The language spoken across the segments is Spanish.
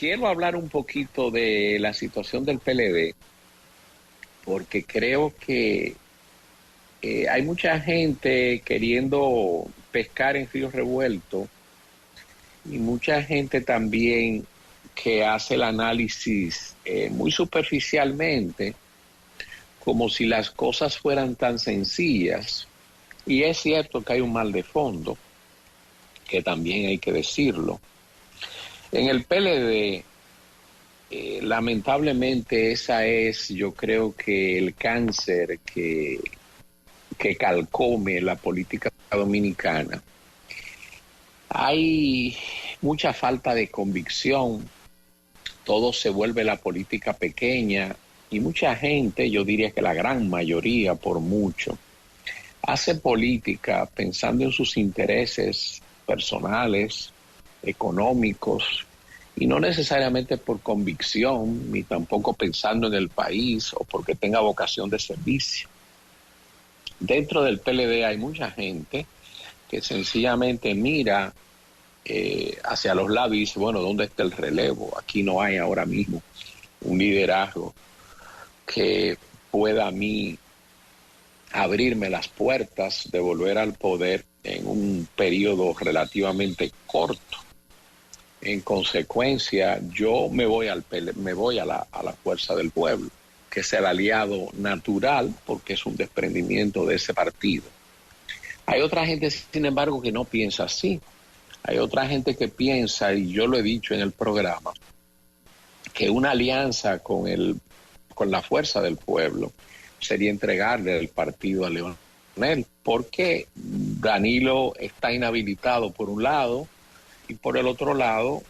quiero hablar un poquito de la situación del PLD, porque creo que hay mucha gente queriendo pescar en río revuelto y mucha gente también que hace el análisis muy superficialmente, como si las cosas fueran tan sencillas. Y es cierto que hay un mal de fondo, que también hay que decirlo. En el PLD, lamentablemente, esa es, yo creo que el cáncer que calcome la política dominicana. Hay mucha falta de convicción, todo se vuelve la política pequeña y mucha gente, yo diría que la gran mayoría por mucho, hace política pensando en sus intereses personales, económicos, y no necesariamente por convicción, ni tampoco pensando en el país o porque tenga vocación de servicio. Dentro del PLD hay mucha gente que sencillamente mira hacia los lados y dice, bueno, ¿dónde está el relevo? Aquí no hay ahora mismo un liderazgo que pueda a mí abrirme las puertas de volver al poder en un periodo relativamente corto. En consecuencia, yo me voy a la fuerza del pueblo, que es el aliado natural, porque es un desprendimiento de ese partido. Hay otra gente, sin embargo, que no piensa así. Hay otra gente que piensa, y yo lo he dicho en el programa, que una alianza con la fuerza del pueblo sería entregarle el partido a Leonel, porque Danilo está inhabilitado por un lado, y por el otro lado,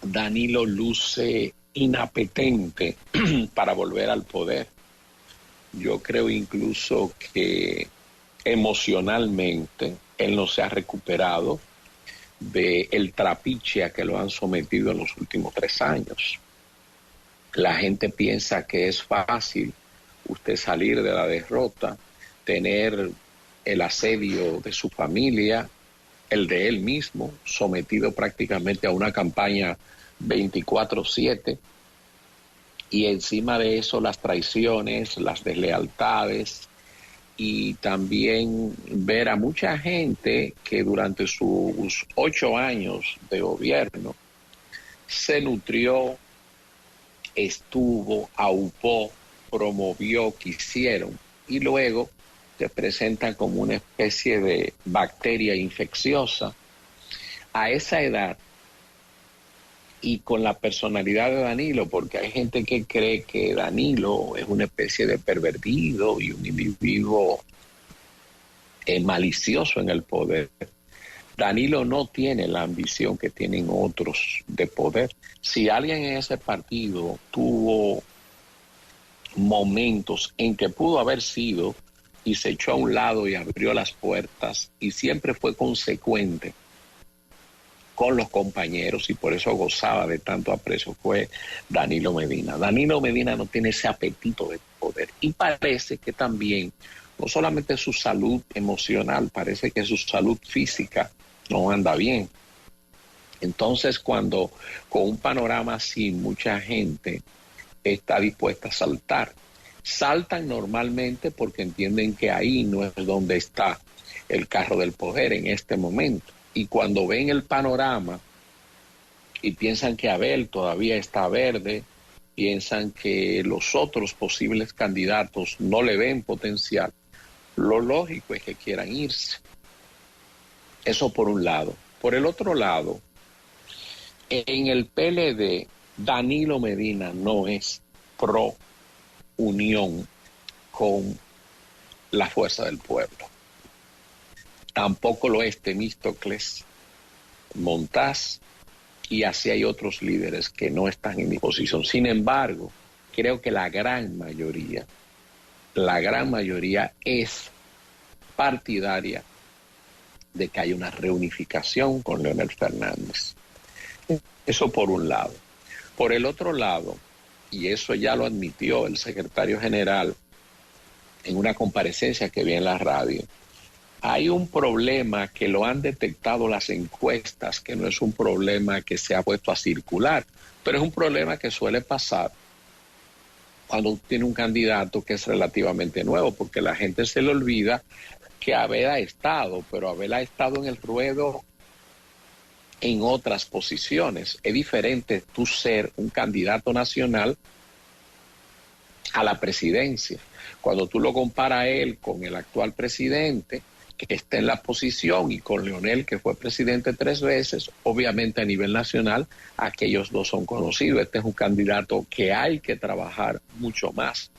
Danilo luce inapetente para volver al poder. Yo creo incluso que emocionalmente él no se ha recuperado del trapiche a que lo han sometido en los últimos 3 años. La gente piensa que es fácil usted salir de la derrota, tener el asedio de su familia, el de él mismo, sometido prácticamente a una campaña 24/7, y encima de eso las traiciones, las deslealtades, y también ver a mucha gente que durante sus 8 años de gobierno se nutrió, estuvo, aupó, promovió, quisieron, y luego se presentan como una especie de bacteria infecciosa. A esa edad y con la personalidad de Danilo, porque hay gente que cree que Danilo es una especie de pervertido y un individuo malicioso en el poder. Danilo no tiene la ambición que tienen otros de poder. Si alguien en ese partido tuvo momentos en que pudo haber sido y se echó a un lado y abrió las puertas y siempre fue consecuente con los compañeros y por eso gozaba de tanto aprecio, fue Danilo Medina. Danilo Medina no tiene ese apetito de poder y parece que también, no solamente su salud emocional, parece que su salud física no anda bien. Entonces, cuando con un panorama así mucha gente está dispuesta a saltar, saltan normalmente porque entienden que ahí no es donde está el carro del poder en este momento. Y cuando ven el panorama y piensan que Abel todavía está verde, piensan que los otros posibles candidatos no le ven potencial, lo lógico es que quieran irse. Eso por un lado. Por el otro lado, en el PLD, Danilo Medina no es pro unión con la fuerza del pueblo. Tampoco lo es Temístocles, Montaz, y así hay otros líderes que no están en disposición. Sin embargo, creo que la gran mayoría es partidaria de que haya una reunificación con Leonel Fernández. Eso por un lado. Por el otro lado, y eso ya lo admitió el secretario general en una comparecencia que vi en la radio, hay un problema que lo han detectado las encuestas, que no es un problema que se ha puesto a circular, pero es un problema que suele pasar cuando tiene un candidato que es relativamente nuevo, porque la gente se le olvida que Abel ha estado, pero Abel ha estado en el ruedo en otras posiciones. Es diferente tú ser un candidato nacional a la presidencia. Cuando tú lo comparas a él con el actual presidente, que está en la posición, y con Leonel, que fue presidente 3 veces, obviamente a nivel nacional, aquellos dos son conocidos. Este es un candidato que hay que trabajar mucho más.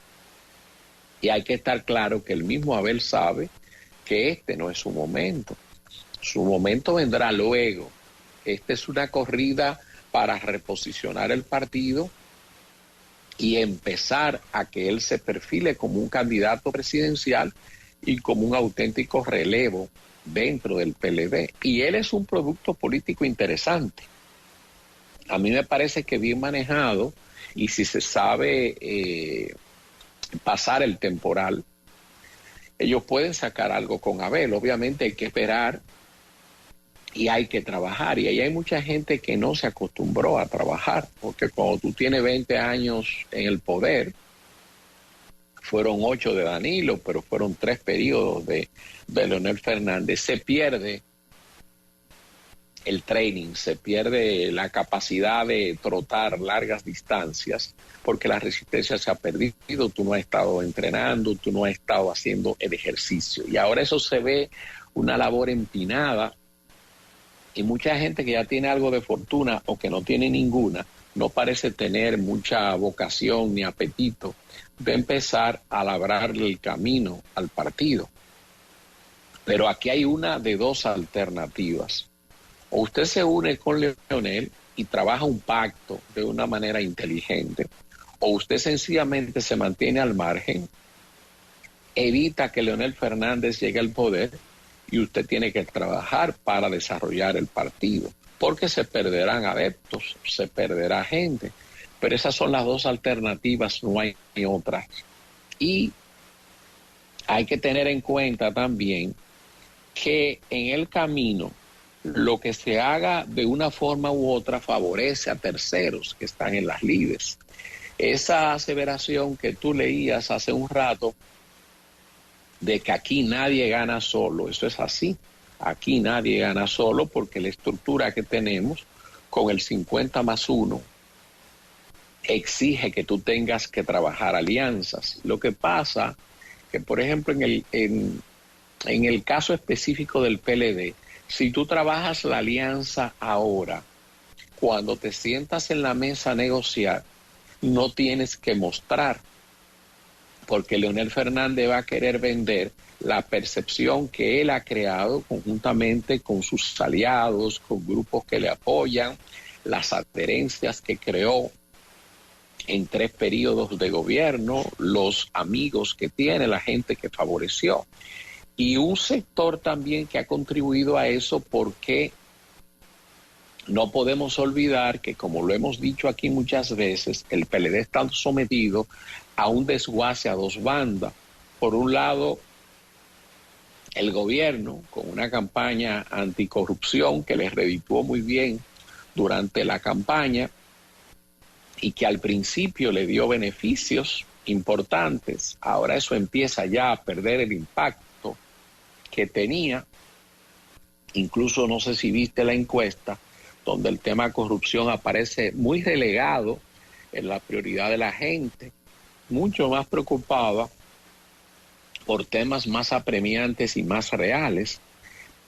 Y hay que estar claro que el mismo Abel sabe que este no es su momento. Su momento vendrá luego. Esta es una corrida para reposicionar el partido y empezar a que él se perfile como un candidato presidencial y como un auténtico relevo dentro del PLD. Y él es un producto político interesante. A mí me parece que bien manejado, y si se sabe pasar el temporal, ellos pueden sacar algo con Abel. Obviamente hay que esperar y hay que trabajar. Y ahí hay mucha gente que no se acostumbró a trabajar, porque cuando tú tienes 20 años en el poder, fueron 8 de Danilo, pero fueron 3 periodos de Leonel Fernández, se pierde el training, se pierde la capacidad de trotar largas distancias, porque la resistencia se ha perdido, tú no has estado entrenando, tú no has estado haciendo el ejercicio. Y ahora eso se ve una labor empinada, y mucha gente que ya tiene algo de fortuna o que no tiene ninguna, no parece tener mucha vocación ni apetito de empezar a labrarle el camino al partido. Pero aquí hay una de dos alternativas. O usted se une con Leonel y trabaja un pacto de una manera inteligente, o usted sencillamente se mantiene al margen, evita que Leonel Fernández llegue al poder, y usted tiene que trabajar para desarrollar el partido, porque se perderán adeptos, se perderá gente. Pero esas son las dos alternativas, no hay otras. Y hay que tener en cuenta también que en el camino lo que se haga de una forma u otra favorece a terceros que están en las lides. Esa aseveración que tú leías hace un rato de que aquí nadie gana solo, eso es así. Aquí nadie gana solo, porque la estructura que tenemos con el 50+1 exige que tú tengas que trabajar alianzas. Lo que pasa que, por ejemplo, en el caso específico del PLD, si tú trabajas la alianza ahora, cuando te sientas en la mesa a negociar, no tienes que mostrar, porque Leonel Fernández va a querer vender la percepción que él ha creado conjuntamente con sus aliados, con grupos que le apoyan, las adherencias que creó en 3 periodos de gobierno, los amigos que tiene, la gente que favoreció. Y un sector también que ha contribuido a eso, porque no podemos olvidar que, como lo hemos dicho aquí muchas veces, el PLD está sometido a un desguace a 2 bandas. Por un lado, el gobierno, con una campaña anticorrupción que les redituó muy bien durante la campaña y que al principio le dio beneficios importantes. Ahora eso empieza ya a perder el impacto que tenía. Incluso no sé si viste la encuesta, donde el tema corrupción aparece muy relegado en la prioridad de la gente, mucho más preocupada por temas más apremiantes y más reales,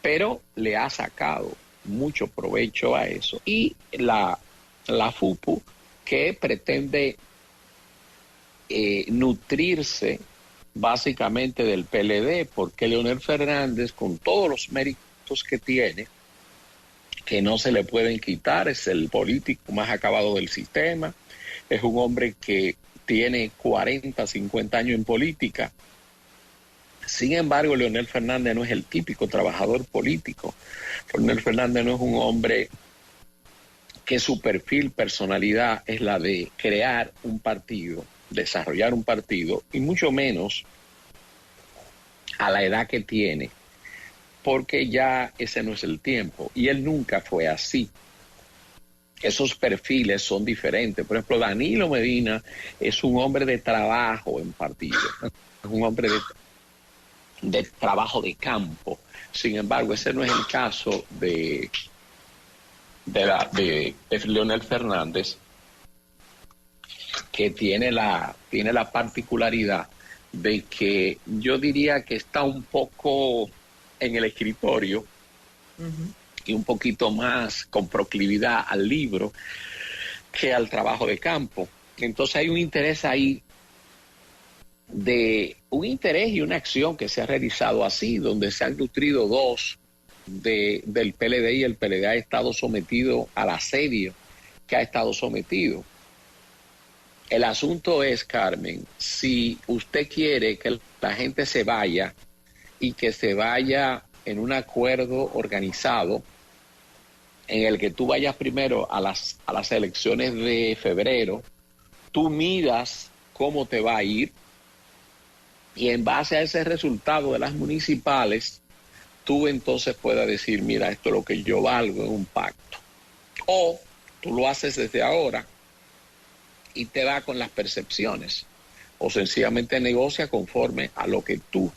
pero le ha sacado mucho provecho a eso. Y la FUPU, que pretende nutrirse básicamente del PLD, porque Leonel Fernández, con todos los méritos que tiene, que no se le pueden quitar, es el político más acabado del sistema, es un hombre que tiene 40, 50 años en política. Sin embargo, Leonel Fernández no es el típico trabajador político. Leonel Fernández no es un hombre que su perfil, personalidad es la de crear un partido, desarrollar un partido, y mucho menos a la edad que tiene, porque ya ese no es el tiempo. Y él nunca fue así. Esos perfiles son diferentes. Por ejemplo, Danilo Medina es un hombre de trabajo en partido, es un hombre de trabajo de campo. Sin embargo, ese no es el caso de Leonel Fernández, que tiene la particularidad de que yo diría que está un poco en el escritorio y un poquito más con proclividad al libro que al trabajo de campo. Entonces hay un interés ahí, un interés y una acción que se ha realizado así, donde se han nutrido dos del PLD, y el PLD ha estado sometido al asedio que ha estado sometido. El asunto es, Carmen, si usted quiere que la gente se vaya y que se vaya en un acuerdo organizado en el que tú vayas primero a las elecciones de febrero, tú miras cómo te va a ir y en base a ese resultado de las municipales, tú entonces puedas decir, mira, esto es lo que yo valgo en un pacto. O tú lo haces desde ahora y te va con las percepciones, o sencillamente negocia conforme a lo que tú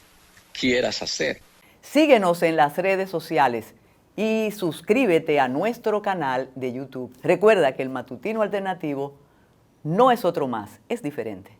quieras hacer. Síguenos en las redes sociales y suscríbete a nuestro canal de YouTube. Recuerda que el Matutino Alternativo no es otro más, es diferente.